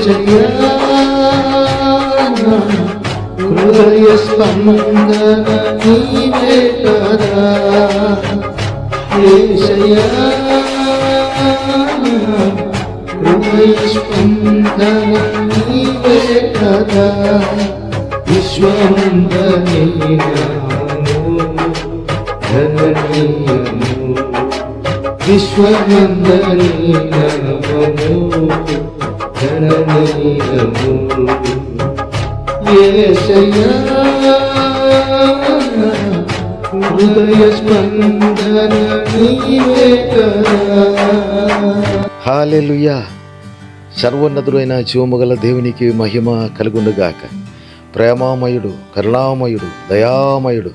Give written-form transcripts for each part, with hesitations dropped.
యేసయ్యా హృదయ స్పందన నీవే కదా యేసయ్యా హృదయ స్పందన నీవే కదా విశ్వమందనీయము ధననీయము విశ్వమందనీయము ధననీయము యేసయ్యా హృదయ స్పందన నీవే కదా. హల్లెలూయా. సర్వోన్నతుడైన జీవముగల దేవునికి మహిమ కలుగునుగాక. ప్రేమామయుడు, కరుణామయుడు, దయామయుడు,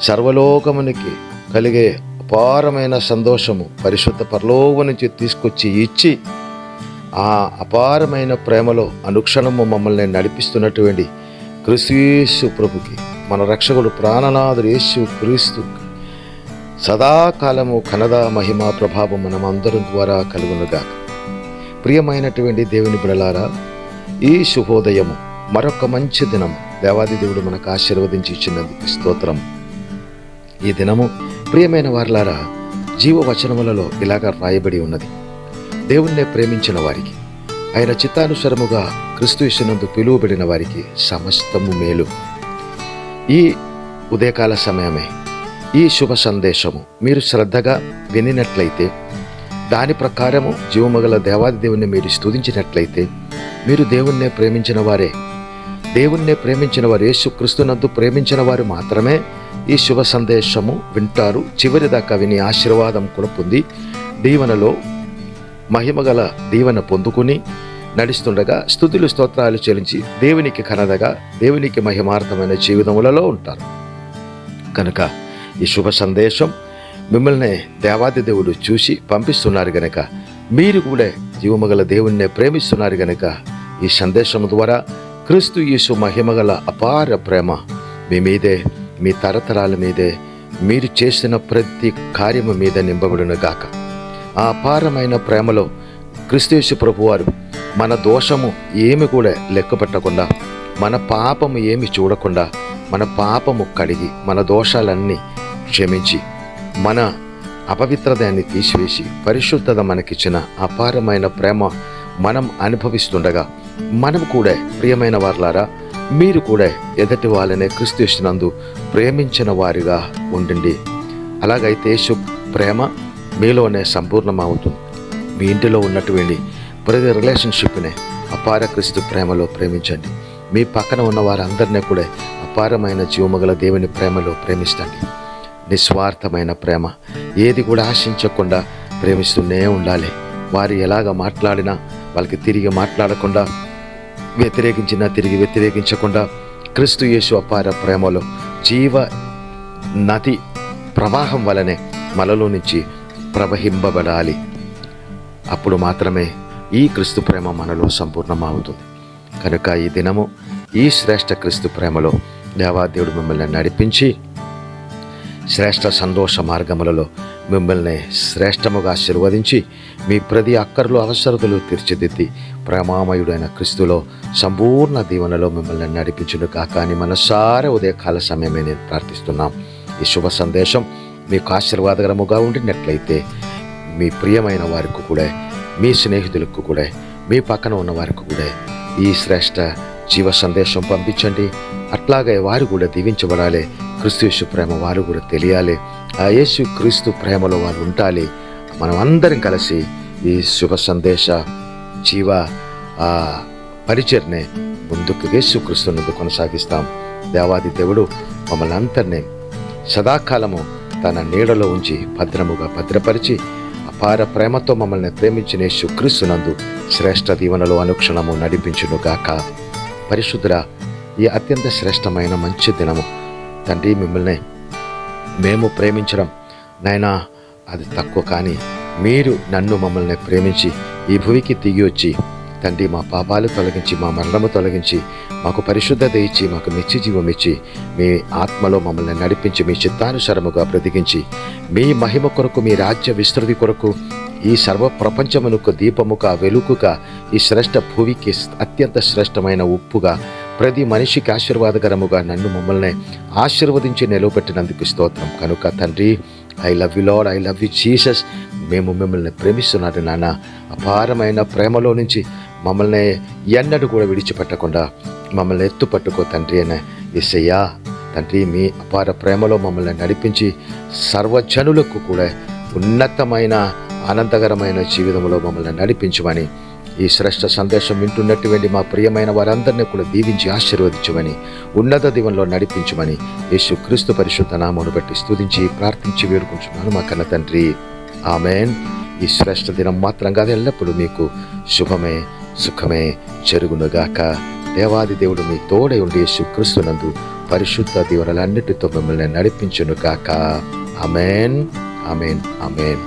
సర్వలోకమునికి కలిగే అపారమైన సంతోషము పరిశుద్ధ పరలోకము నుంచి తీసుకొచ్చి ఇచ్చి ఆ అపారమైన ప్రేమలో అనుక్షణము మమ్మల్ని నడిపిస్తున్నటువంటి క్రీస్తు ప్రభుకి, మన రక్షకుడు ప్రాణనాథుడు యేసు క్రీస్తు సదాకాలము ఘనత మహిమ ప్రభావం మనమందరం ద్వారా కలుగునుగాక. ప్రియమైనటువంటి దేవుని బిడ్డలారా, ఈ శుభోదయము మరొక మంచి దినము దేవాది దేవుడు మనకు ఆశీర్వదించి ఇచ్చినందుకు స్తోత్రం. ఈ దినము ప్రియమైన వారలారా, జీవవచనములలో ఇలాగా రాయబడి ఉన్నది: దేవుణ్ణే ప్రేమించిన వారికి, ఆయన చిత్తానుసారముగా క్రీస్తు యేసునందు పిలువబడిన వారికి సమస్తము మేలు. ఈ ఉదయకాల సమయమే ఈ శుభ సందేశము మీరు శ్రద్ధగా వినినట్లయితే, దాని ప్రకారము జీవమగల దేవాది దేవుణ్ణి మీరు స్తుతించినట్లయితే, మీరు దేవుణ్ణే ప్రేమించిన వారే. దేవుణ్ణే ప్రేమించిన వారు, యేసుక్రీస్తునందు ప్రేమించిన వారు మాత్రమే ఈ శుభ సందేశము వింటారు. చివరి దాకా విని ఆశీర్వాదం కూడా పొంది దీవెనలో మహిమగల దీవెన పొందుకుని నడుస్తుండగా స్తుతులు స్తోత్రాలు చెల్లించి దేవునికి ఘనతగా, దేవునికి మహిమార్థమైన జీవితములలో ఉంటారు. కనుక ఈ శుభ సందేశం మిమ్మల్ని దేవాది దేవుడు చూసి పంపిస్తున్నారు గనక, మీరు కూడా జీవమగల దేవుణ్ణి ప్రేమిస్తున్నారు గనక, ఈ సందేశం ద్వారా క్రీస్తు యేసు మహిమగల అపార ప్రేమ మీ మీదే, మీ తరతరాల మీదే, మీరు చేసిన ప్రతి కార్యము మీద నింపబడును గాక. ఆ అపారమైన ప్రేమలో క్రీస్తు యేసు ప్రభువారు మన దోషము ఏమి కూడా లెక్క పెట్టకుండా, మన పాపము ఏమి చూడకుండా, మన పాపము కడిగి, మన దోషాలన్నీ క్షమించి, మన అపవిత్రతని తీసివేసి పరిశుద్ధత మనకిచ్చిన అపారమైన ప్రేమ మనం అనుభవిస్తుండగా, మనం కూడా ప్రియమైన వారులారా, మీరు కూడా ఎదటి వాళ్ళనే క్రీస్తు యేసునందు ప్రేమించిన వారిగా ఉండండి. అలాగైతే యేసు ప్రేమ మీలోనే సంపూర్ణమవుతుంది. మీ ఇంటిలో ఉన్నటువంటి ప్రతి రిలేషన్షిప్నే అపార క్రీస్తు ప్రేమలో ప్రేమించండి. మీ పక్కన ఉన్న వారందరినీ కూడా అపారమైన జీవమగల దేవుని ప్రేమలో ప్రేమిస్తండి. నిస్వార్థమైన ప్రేమ, ఏది కూడా ఆశించకుండా ప్రేమిస్తూనే ఉండాలి. వారు ఎలాగ మాట్లాడినా వాళ్ళకి తిరిగి మాట్లాడకుండా, వ్యతిరేకించినా తిరిగి వ్యతిరేకించకుండా, క్రీస్తు యేసు అపార ప్రేమలో జీవ నది ప్రవాహం వలనే మనలో నుంచి ప్రవహింపబడాలి. అప్పుడు మాత్రమే ఈ క్రీస్తు ప్రేమ మనలో సంపూర్ణమవుతుంది. కనుక ఈ దినము ఈ శ్రేష్ఠ క్రీస్తు ప్రేమలో దేవాదేవుడు మిమ్మల్ని నడిపించి శ్రేష్ఠ సంతోష మార్గములలో మిమ్మల్ని శ్రేష్టముగా ఆశీర్వదించి మీ ప్రతి అక్కర్లు అవసరతలు తీర్చిదిద్ది ప్రేమామయుడైన క్రీస్తులో సంపూర్ణ దీవెనలో మిమ్మల్ని నడిపించును కాక అని మనసారా ఉదయకాల సమయమే నేను ప్రార్థిస్తున్నాం. ఈ శుభ సందేశం మీకు ఆశీర్వాదకరముగా ఉండినట్లయితే మీ ప్రియమైన వారికి కూడా, మీ స్నేహితులకు కూడా, మీ పక్కన ఉన్న వారికి కూడా ఈ శ్రేష్ఠ జీవ సందేశం పంపించండి. అట్లాగే వారు కూడా దీవించబడాలి. క్రీస్తు యేసు ప్రేమ వారు కూడా తెలియాలి. ఆ యేసు క్రీస్తు ప్రేమలో వారు ఉండాలి. మనం అందరం కలిసి ఈ శుభ సందేశ జీవ పరిచర్నే ముందుకు యేసు క్రీస్తునందు కొనసాగిస్తాం. దేవాది దేవుడు మమ్మల్ని అందరినీ సదాకాలము తన నీడలో ఉంచి భద్రముగా భద్రపరిచి అపార ప్రేమతో మమ్మల్ని ప్రేమించిన యేసు క్రీస్తునందు శ్రేష్ఠ దీవెనలో అనుక్షణము నడిపించును గాక. పరిశుద్ధుడా, ఈ అత్యంత శ్రేష్టమైన మంచి దినము తండ్రి, మిమ్మల్ని మేము ప్రేమించడం నాయనా అది తక్కువ, కానీ మీరు నన్ను మమ్మల్ని ప్రేమించి ఈ భూమికి దిగి వచ్చి తండ్రి మా పాపాలు తొలగించి, మా మరణము తొలగించి, మాకు పరిశుద్ధత ఇచ్చి, మాకు నిత్య జీవం ఇచ్చి, మీ ఆత్మలో మమ్మల్ని నడిపించి, మీ చిత్తానుసారముగా బ్రతికించి, మీ మహిమ కొరకు, మీ రాజ్య విస్తృతి కొరకు ఈ సర్వ ప్రపంచమునకు దీపముగా, వెలుగుగా, ఈ శ్రేష్ఠ భూమికి అత్యంత శ్రేష్టమైన ఉప్పుగా, ప్రతి మనిషికి ఆశీర్వాదకరముగా నన్ను మమ్మల్ని ఆశీర్వదించి నిలవబెట్టినందుకు స్తోత్రం. కనుక తండ్రి, I love you lord, I love you Jesus. మేము మిమ్మల్ని ప్రేమిస్తున్నారు నాన్న. అపారమైన ప్రేమలో నుంచి మమ్మల్ని ఎన్నడూ కూడా విడిచిపెట్టకుండా మమ్మల్ని ఎత్తుపట్టుకో తండ్రి అనే యేసయ్యా. తండ్రి, మీ అపార ప్రేమలో మమ్మల్ని నడిపించి సర్వజనులకు కూడా ఉన్నతమైన ఆనందకరమైన జీవితంలో మమ్మల్ని నడిపించమని, ఈ శ్రేష్ఠ సందేశం వింటున్నటువంటి మా ప్రియమైన వారందరినీ కూడా దీవించి ఆశీర్వదించమని, ఉన్నత దీవెనలో నడిపించమని యేసుక్రీస్తు పరిశుద్ధ నామమును బట్టి స్తుతించి ప్రార్థించి వేడుకుంటున్నాను మా కన్న తండ్రి. ఆమేన్. ఈ శ్రేష్ఠ దినం మాత్రం కాదు, ఎల్లప్పుడూ మీకు శుభమే సుఖమే జరుగునుగాక. దేవాది దేవుడు మీ తోడై ఉండి యేసుక్రీస్తునందు పరిశుద్ధ దీవెనలన్నిటితో మిమ్మల్ని నడిపించునుగాక. ఆమేన్, ఆమేన్, ఆమేన్.